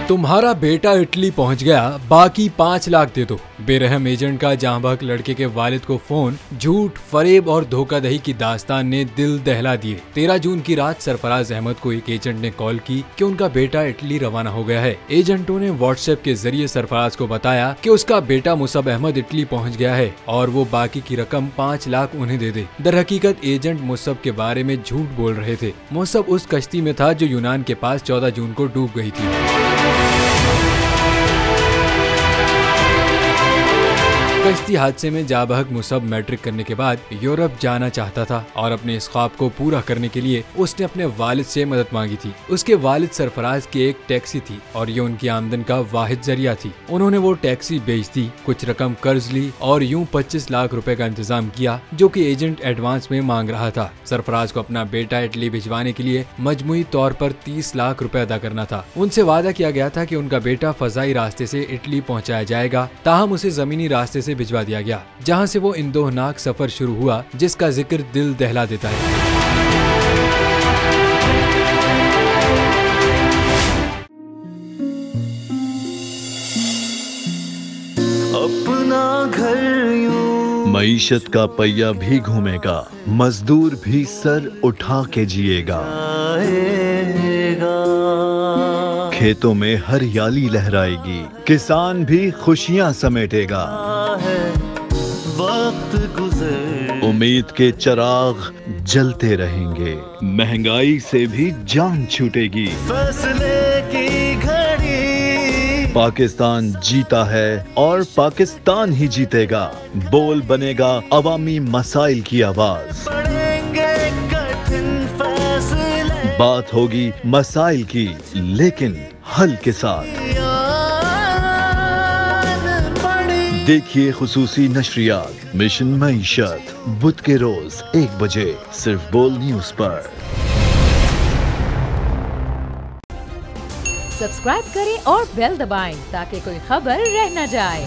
तुम्हारा बेटा इटली पहुंच गया, बाकी 5 लाख दे दो। बेरहम एजेंट का जांबाज लड़के के वालिद को फोन। झूठ, फरेब और धोखाधड़ी की दास्तान ने दिल दहला दिए। 13 जून की रात सरफराज अहमद को एक एजेंट ने कॉल की कि उनका बेटा इटली रवाना हो गया है। एजेंटों ने व्हाट्सएप के जरिए सरफराज को बताया कि उसका बेटा मुसब अहमद इटली पहुंच गया है और वो बाकी की रकम 5 लाख उन्हें दे दे। दरहकीकत एजेंट मुसब के बारे में झूठ बोल रहे थे। मुसब उस कश्ती में था जो यूनान के पास 14 जून को डूब गई थी। कश्ती हादसे में जाबहक मुसब मैट्रिक करने के बाद यूरोप जाना चाहता था और अपने इस ख्वाब को पूरा करने के लिए उसने अपने वालिद से मदद मांगी थी। उसके वालिद सरफराज की एक टैक्सी थी और ये उनकी आमदन का वाहिद जरिया थी। उन्होंने वो टैक्सी बेच दी, कुछ रकम कर्ज ली और यूं 25 लाख रुपए का इंतजाम किया जो कि एजेंट एडवांस में मांग रहा था। सरफराज को अपना बेटा इटली भिजवाने के लिए मजमुई तौर पर 30 लाख रुपए अदा करना था। उनसे वादा किया गया था कि उनका बेटा फजाई रास्ते से इटली पहुंचाया जाएगा, ताहम उसे जमीनी रास्ते से भिजवा दिया गया, जहां से वो इंदोहनाक सफर शुरू हुआ जिसका जिक्र दिल दहला देता है। अपना घर यूं मईशत का पहिया भी घूमेगा, मजदूर भी सर उठा के जिएगा। खेतों में हरियाली लहराएगी, किसान भी खुशियां समेटेगा। वक्त गुजर उम्मीद के चिराग जलते रहेंगे, महंगाई से भी जान छूटेगी। फैसले की घड़ी पाकिस्तान जीता है और पाकिस्तान ही जीतेगा। बोल बनेगा अवामी मसाइल की आवाज। पड़ेंगे कठिन फैसले, बात होगी मसाइल की लेकिन हल के साथ। देखिए खुसूसी नशरियात मिशन मईशत बुध के रोज 1 बजे सिर्फ बोल न्यूज पर। सब्सक्राइब करें और बेल दबाएं ताकि कोई खबर रह न जाए।